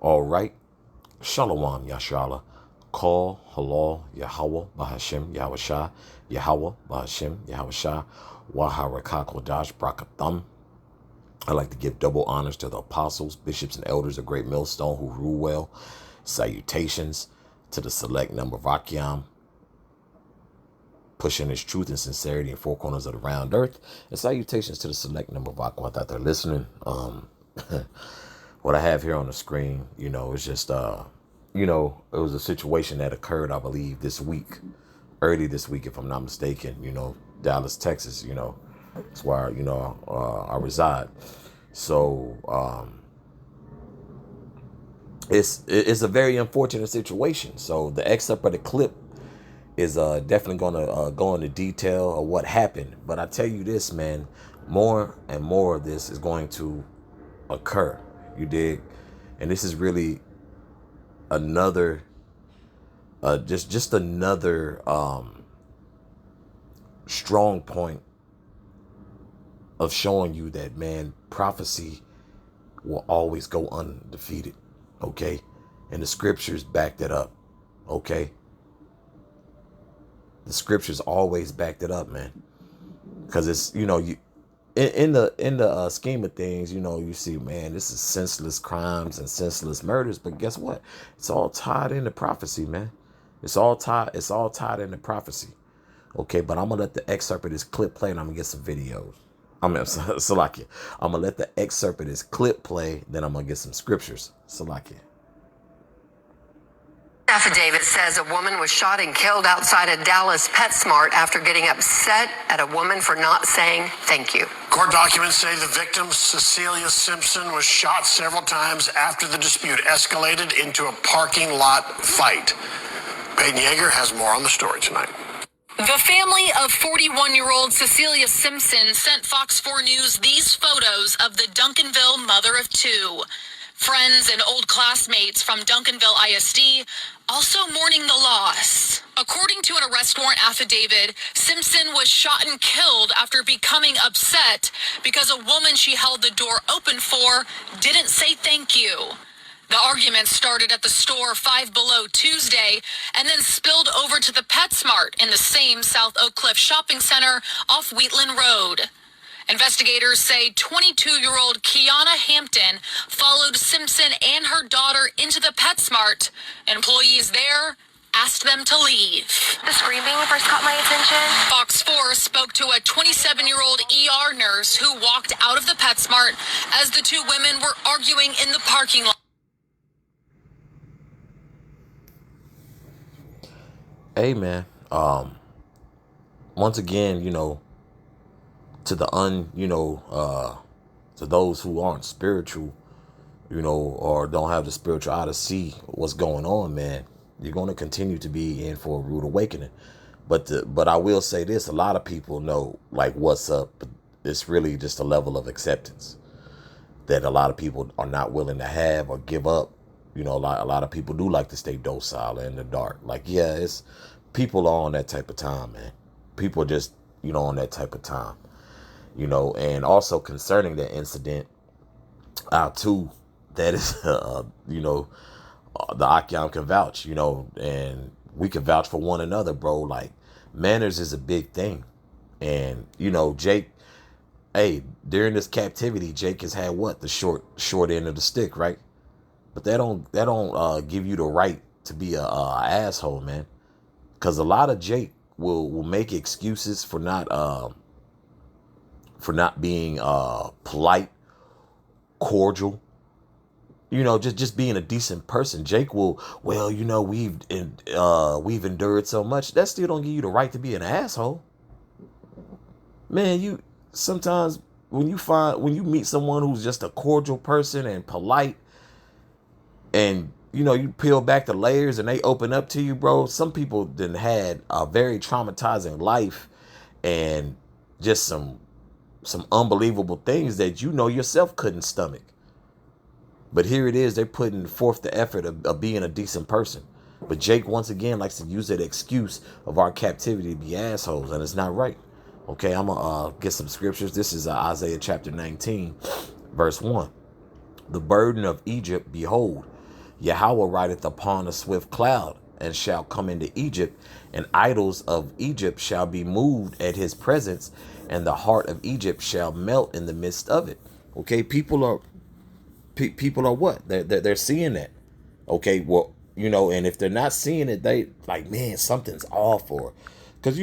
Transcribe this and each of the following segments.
All right. Shalom Yashala. Call Halal Yahweh Bahashem Yahushua Yahweh Bahashem Yahushua Waharakah Kodash Brakatham. I like to give double honors to the apostles, bishops, and elders of Great Millstone who rule well. Salutations to the select number of Akyam, pushing his truth and sincerity in four corners of the round earth. And salutations to the select number of Akwat that they're listening. What I have here on the screen, it's just, it was a situation that occurred, I believe, early this week, if I'm not mistaken, Dallas, Texas, it's where, I reside. So, it's a very unfortunate situation. So the excerpt of the clip is definitely going to go into detail of what happened. But I tell you this, man, more and more of this is going to occur. You dig? And this is really another, just another strong point of showing you that, man, prophecy will always go undefeated. Okay? And the scriptures back that up. Okay? The scriptures always backed it up, man. Because it's, you in the scheme of things, you see, man, this is senseless crimes and senseless murders. But guess what? It's all tied into prophecy, man. It's all tied into prophecy. Okay, but I'm gonna let the excerpt of this clip play, and I'm gonna get some videos. Salakia. I'm gonna let the excerpt of this clip play, then I'm gonna get some scriptures. Salakia. Affidavit says a woman was shot and killed outside a Dallas PetSmart after getting upset at a woman for not saying thank you. Court documents say the victim, Cecilia Simpson, was shot several times after the dispute escalated into a parking lot fight. Peyton Yeager has more on the story tonight. The family of 41-year-old Cecilia Simpson sent Fox 4 News these photos of the Duncanville mother of two. Friends and old classmates from Duncanville ISD also mourning the loss. According to an arrest warrant affidavit, Simpson was shot and killed after becoming upset because a woman she held the door open for didn't say thank you. The argument started at the store Five Below Tuesday and then spilled over to the PetSmart in the same South Oak Cliff shopping center off Wheatland Road. Investigators say 22-year-old Kiana Hampton followed Simpson and her daughter into the PetSmart. Employees there asked them to leave. The screaming first caught my attention. Fox 4 spoke to a 27-year-old ER nurse who walked out of the PetSmart as the two women were arguing in the parking lot. Hey, man. Once again, to the to those who aren't spiritual, or don't have the spiritual eye to see what's going on, man, you're going to continue to be in for a rude awakening. But I will say this: a lot of people know like what's up, but it's really just a level of acceptance that a lot of people are not willing to have or give up. A lot of people do like to stay docile in the dark. Like, yeah, it's people are on that type of time, man. People are just, on that type of time, and also concerning that incident, too, that is, the Akyam can vouch, and we can vouch for one another, bro. Like, manners is a big thing. And, Jake, hey, during this captivity, Jake has had the short end of the stick, right? But that don't give you the right to be a asshole, man. Because a lot of Jake will make excuses for not being polite, cordial, just being a decent person. Jake will, we've endured so much. That still don't give you the right to be an asshole. Man, you sometimes when you meet someone who's just a cordial person and polite, and you peel back the layers and they open up to you, bro. Some people then had a very traumatizing life and just some unbelievable things that yourself couldn't stomach. But here it is, they're putting forth the effort of being a decent person. But Jake, once again, likes to use that excuse of our captivity to be assholes, and it's not right. Okay, I'm going to get some scriptures. This is Isaiah chapter 19, verse 1. The burden of Egypt, behold, Yahweh rideth upon a swift cloud, and shall come into Egypt, and idols of Egypt shall be moved at his presence, and the heart of Egypt shall melt in the midst of it. Okay, people are what? They're seeing that. Okay, well, and if they're not seeing it, they like, man, something's off. Or because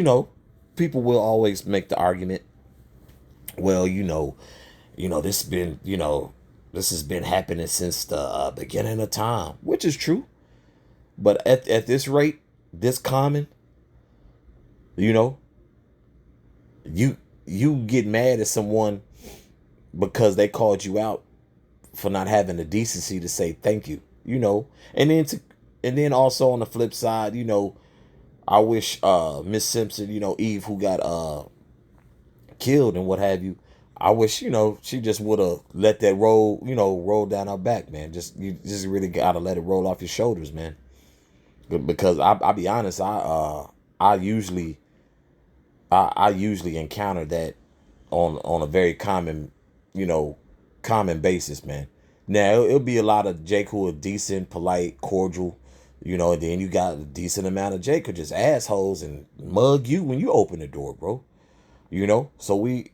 people will always make the argument, well, this has been happening since the beginning of time, which is true. But at this rate, this common, you get mad at someone because they called you out for not having the decency to say thank you, and then also on the flip side, I wish Miss Simpson, Eve, who got killed and what have you, I wish, she just would have let that roll down her back, man. You just really gotta let it roll off your shoulders, man. Because I'll be honest, I usually encounter that on a very common basis, man. Now it'll be a lot of Jake who are decent, polite, cordial, and then you got a decent amount of Jake who just assholes and mug you when you open the door, bro. So we,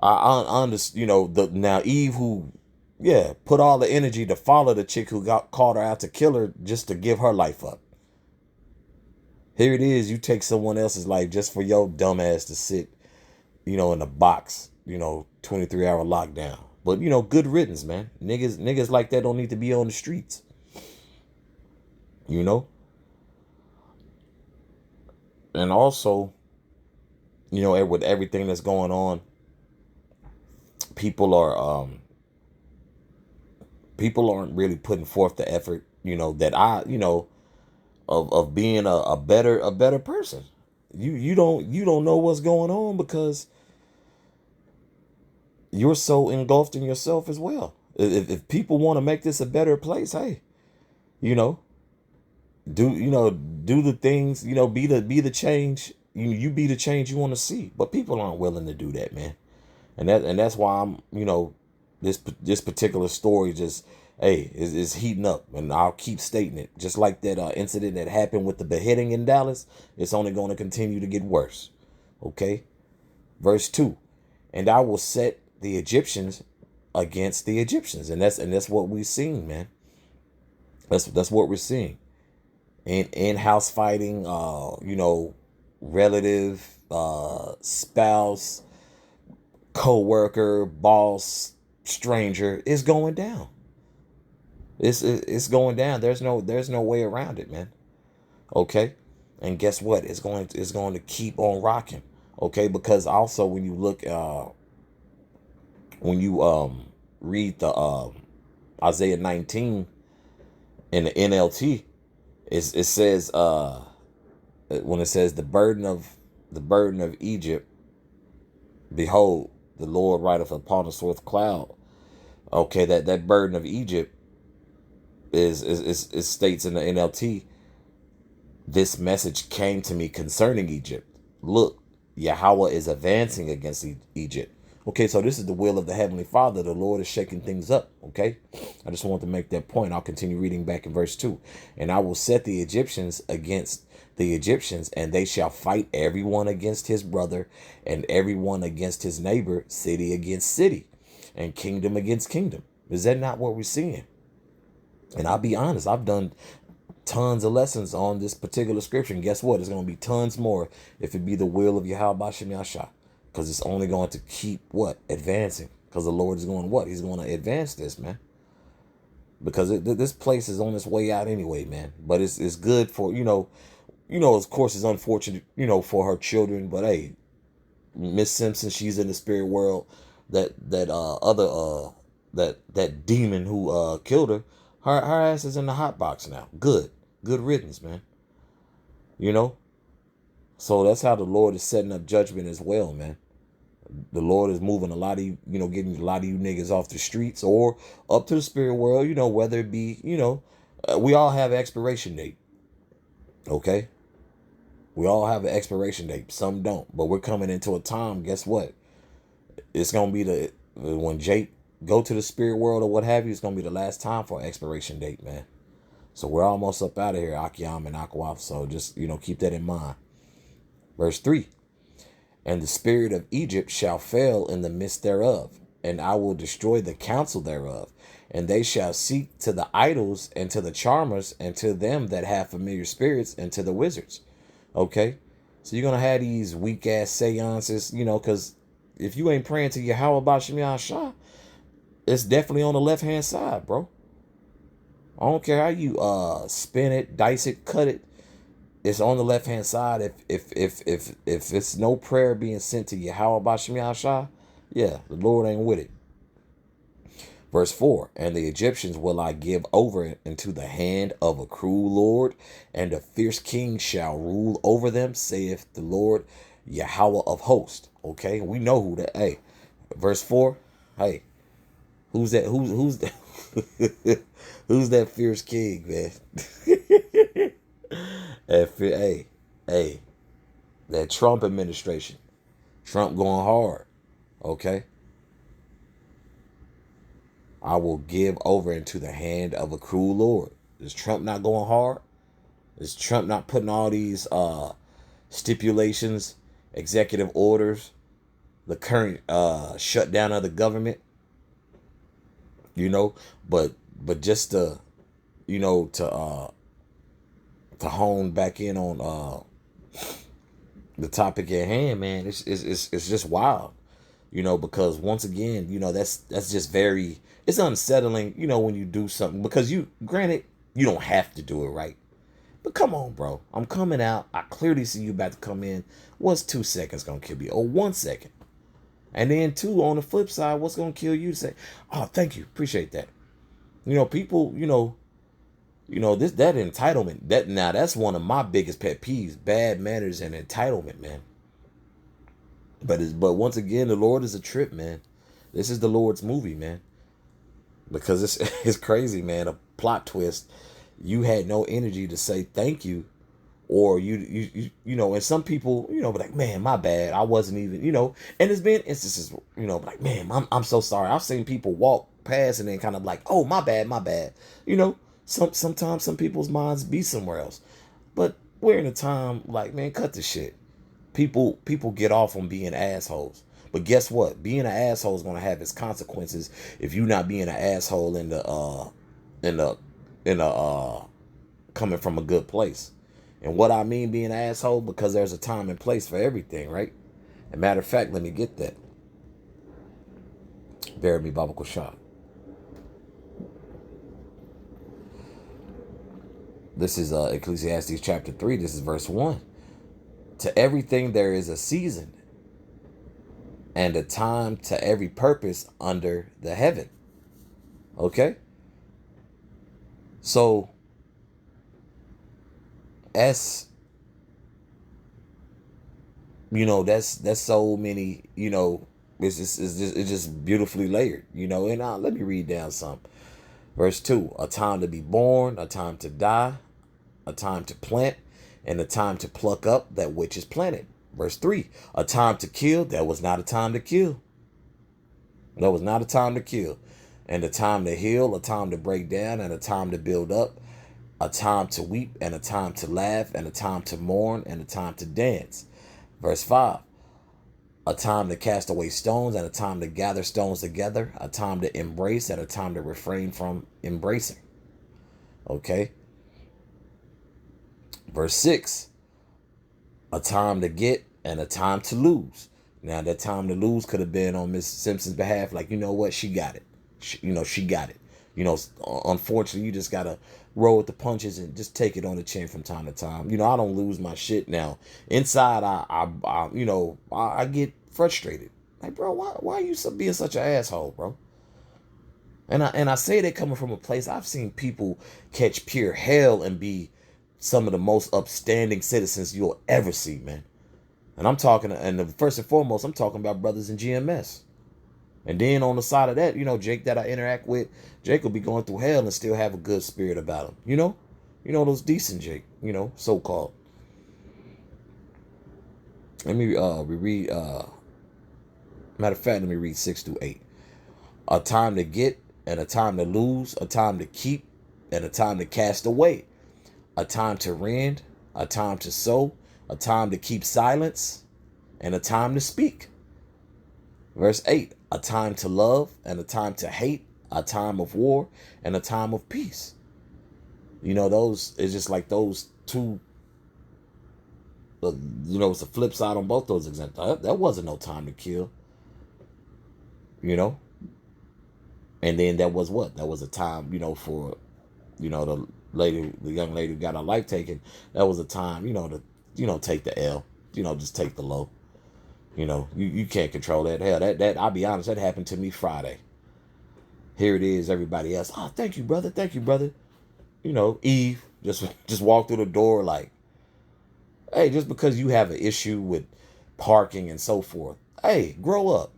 I understand, now Eve, who, put all the energy to follow the chick who called her out to kill her just to give her life up. Here it is, you take someone else's life just for your dumb ass to sit, in a box, 23-hour lockdown. But, good riddance, man. Niggas like that don't need to be on the streets. And also, with everything that's going on, people aren't really putting forth the effort, that of being a better person. You don't know what's going on because you're so engulfed in yourself as well. If people want to make this a better place, hey, do the things, be the change. You be the change you want to see. But people aren't willing to do that, man. And that's why I'm, this particular story just, hey, is heating up, and I'll keep stating it. Just like that incident that happened with the beheading in Dallas, it's only going to continue to get worse. Okay, verse 2, and I will set the Egyptians against the Egyptians, and that's what we've seen, man. That's what we're seeing. In-house fighting, relative, spouse, co-worker, boss, stranger is going down. It's going down. There's no way around it, man. Okay, and guess what? It's going to keep on rocking. Okay, because also when you look, when you read the Isaiah 19 in the NLT, it says when it says the burden of Egypt, behold, the Lord rideth upon a swift cloud. Okay, that burden of Egypt is states in the NLT, this message came to me concerning Egypt. Look, Yahweh is advancing against Egypt. Okay, so this is the will of the Heavenly Father. The Lord is shaking things up. Okay, I just want to make that point. I'll continue reading back in verse 2. And I will set the Egyptians against the Egyptians, and they shall fight everyone against his brother, and everyone against his neighbor, city against city, and kingdom against kingdom. Is that not what we're seeing? And I'll be honest, I've done tons of lessons on this particular scripture. And guess what? It's going to be tons more if it be the will of Yahweh Bashem Yasha. Because it's only going to keep what? Advancing. Because the Lord is going what? He's going to advance this, man. Because this place is on its way out anyway, man. But it's good for, of course it's unfortunate, for her children. But hey, Miss Simpson, she's in the spirit world. That demon who killed her, her ass is in the hot box now. Good riddance, man. So that's how the Lord is setting up judgment as well, man. The Lord is moving a lot of you, getting a lot of you niggas off the streets or up to the spirit world, whether it be, we all have an expiration date. Okay? We all have an expiration date. Some don't. But we're coming into a time, guess what? It's going to be when Jake go to the spirit world or what have you, it's going to be the last time for expiration date, man. So we're almost up out of here, Akiam and Aquaf. So just, keep that in mind. Verse 3. And the spirit of Egypt shall fail in the midst thereof, and I will destroy the counsel thereof. And they shall seek to the idols and to the charmers and to them that have familiar spirits and to the wizards. Okay? So you're going to have these weak ass seances, because if you ain't praying to Yahweh Bashim Yahshua, it's definitely on the left hand side, bro. I don't care how you spin it, dice it, cut it. It's on the left hand side. If it's no prayer being sent to Yahweh Bashim Yahshua, yeah, the Lord ain't with it. Verse 4, and the Egyptians will I give over into the hand of a cruel Lord, and a fierce king shall rule over them, saith the Lord Yahweh of hosts. Okay, we know who that. Hey, verse 4. Hey, who's that? Who's that? Who's that fierce king, man? Hey, that Trump administration. Trump going hard. Okay. I will give over into the hand of a cruel Lord. Is Trump not going hard? Is Trump not putting all these stipulations, executive orders, the current shutdown of the government? But just to hone back in on the topic at hand, man, it's just wild, because once again, that's just very, it's unsettling, when you do something, because granted, you don't have to do it, right? But come on, bro, I'm coming out, I clearly see you about to come in. What's 2 seconds gonna kill you? Or 1 second? And then 2, on the flip side, what's gonna kill you to say, oh, thank you, appreciate that. People, that entitlement, that's one of my biggest pet peeves, bad manners and entitlement, man. But once again, the Lord is a trip, man. This is the Lord's movie, man. Because it's crazy, man. A plot twist. You had no energy to say thank you, or and some people, be like, man, my bad. I wasn't even, and there's been instances, like, man, I'm so sorry. I've seen people walk past and then kind of like, oh, my bad. Sometimes some people's minds be somewhere else. But we're in a time like, man, cut the shit. People get off on being assholes. But guess what? Being an asshole is going to have its consequences if you're not being an asshole in the coming from a good place. And what I mean being an asshole, because there's a time and place for everything, right? As a matter of fact, let me get that. Bear me, Baba Kushah. This is Ecclesiastes chapter 3. This is verse 1. To everything there is a season, and a time to every purpose under the heaven. Okay? So, that's so many, it's just beautifully layered, and let me read down some. Verse 2, a time to be born, a time to die, a time to plant, and a time to pluck up that which is planted. Verse 3, a time to kill, that was not a time to kill. That was not a time to kill. And a time to heal, a time to break down, and a time to build up, a time to weep, and a time to laugh, and a time to mourn, and a time to dance. Verse 5, a time to cast away stones, and a time to gather stones together, a time to embrace, and a time to refrain from embracing. Okay? Verse 6, a time to get and a time to lose. Now, that time to lose could have been on Miss Simpson's behalf. Like, you know what? She got it. She got it. Unfortunately, you just got to roll with the punches and just take it on the chin from time to time. I don't lose my shit now. Inside, I get frustrated. Like, bro, why are you being such an asshole, bro? And I say that coming from a place, I've seen people catch pure hell and be some of the most upstanding citizens you'll ever see, man. And I'm talking, and first and foremost, I'm talking about brothers in GMS. And then on the side of that, Jake that I interact with, Jake will be going through hell and still have a good spirit about him. Those decent Jake, so-called. Let me reread, matter of fact, let me read 6 through 8. A time to get and a time to lose, a time to keep and a time to cast away, a time to rend, a time to sow, a time to keep silence, and a time to speak. Verse 8, a time to love and a time to hate, a time of war and a time of peace. You know, those, it's just like those two, you know, it's the flip side on both those examples. That wasn't no time to kill, you know. And then that was what? That was a time, you know, for, you know, the young lady who got her life taken. That was a time, you know, to, you know, take the L, you know, just take the low. You know, you can't control that. Hell, that I'll be honest, that happened to me Friday. Here it is, everybody else. Oh, thank you, brother. Thank you, brother. You know, Eve just walked through the door like, hey, just because you have an issue with parking and so forth, hey, grow up.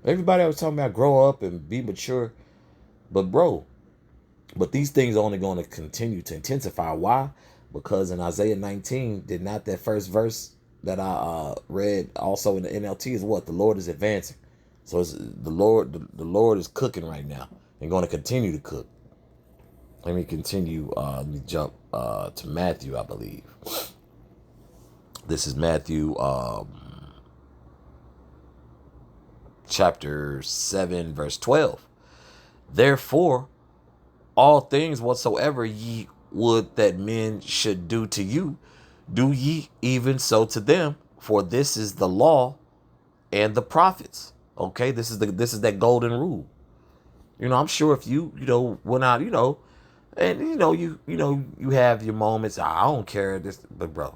Everybody was talking about grow up and be mature. But these things are only going to continue to intensify. Why? Because in Isaiah 19, did not that first verse that I read also in the NLT is what? The Lord is advancing. So it's the Lord is cooking right now and going to continue to cook. Let me continue. Let me jump to Matthew, I believe. This is Matthew chapter 7, verse 12. Therefore, all things whatsoever ye would that men should do to you, do ye even so to them, for this is the law and the prophets. Okay, this is that golden rule. You know, I'm sure if you know, went out, you know, and you have your moments. I don't care this, but bro,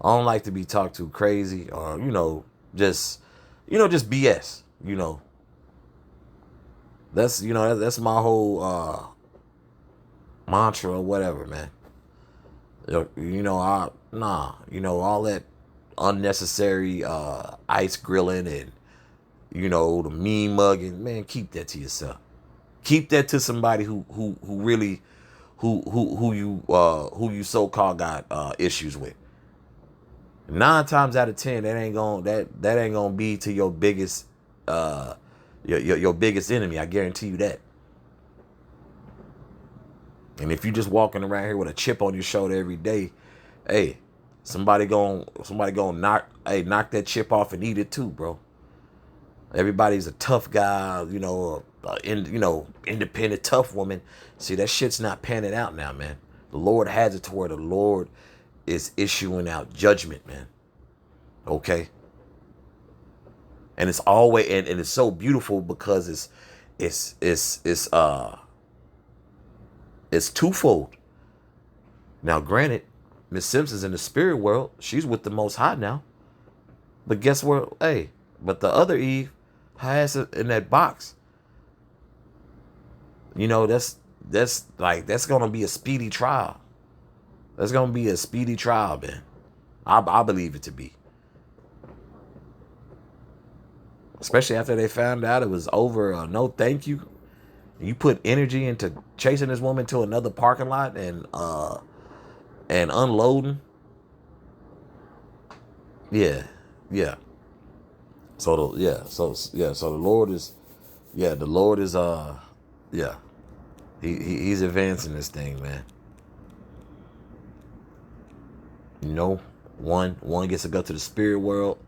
I don't like to be talked to crazy or, just BS, That's my whole mantra or whatever, man. All that unnecessary ice grilling and the mean mugging, man, keep that to yourself. Keep that to somebody who really who you so-called got issues with. 9 times out of 10, that ain't gonna be to your biggest your biggest enemy. I guarantee you that. And if you just walking around here with a chip on your shoulder every day, hey, somebody gonna knock that chip off and eat it too, bro. Everybody's a tough guy, independent, tough woman. See, that shit's not panning out now, man. The Lord has it to where the Lord is issuing out judgment, man. Okay? And it's always and it's so beautiful because it's twofold. Now, granted, Miss Simpson's in the spirit world. She's with the Most High now. But guess what? Hey, but the other Eve has it in that box. That's gonna be a speedy trial. That's gonna be a speedy trial, man. I believe it to be. Especially after they found out it was over. No, thank you. You put energy into chasing this woman to another parking lot and unloading. Yeah. So the Lord is, he's advancing this thing, man. One gets to go to the spirit world,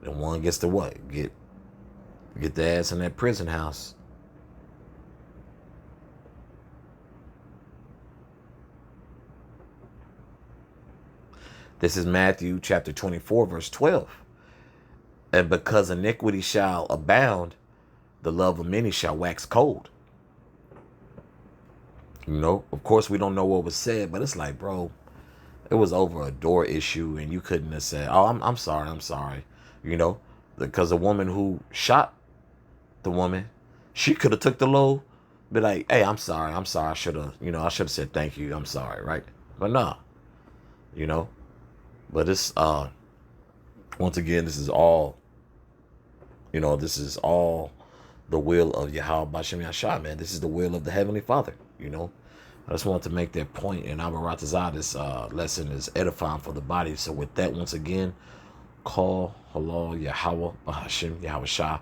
and one gets to what? Get the ass in that prison house. This is Matthew chapter 24, verse 12. And because iniquity shall abound, the love of many shall wax cold. Of course we don't know what was said, but it's like, bro, it was over a door issue and you couldn't have said, oh, I'm sorry. Because the woman who shot the woman, she could have took the low, be like, hey, I'm sorry. I should have said thank you. I'm sorry, right? But nah, but it's, once again, this is all the will of Yahweh B'Shem Yashah, man. This is the will of the Heavenly Father, I just wanted to make that point, and Abba Ratazah, this lesson is edifying for the body. So with that, once again, call Halal Yahweh B'Shem Yahweh Shah.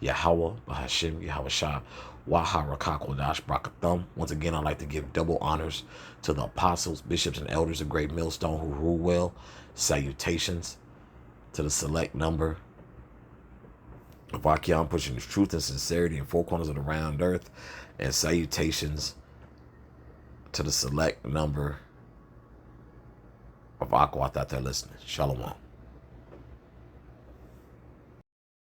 Yahweh, Bahashim, Yahweh Shah, Waharakakwadash, Brakathum. Once again, I'd like to give double honors to the apostles, bishops, and elders of Great Millstone who rule well. Salutations to the select number of Achion, pushing the truth and sincerity in four corners of the round earth. And salutations to the select number of Aquat out there listening. Shalom.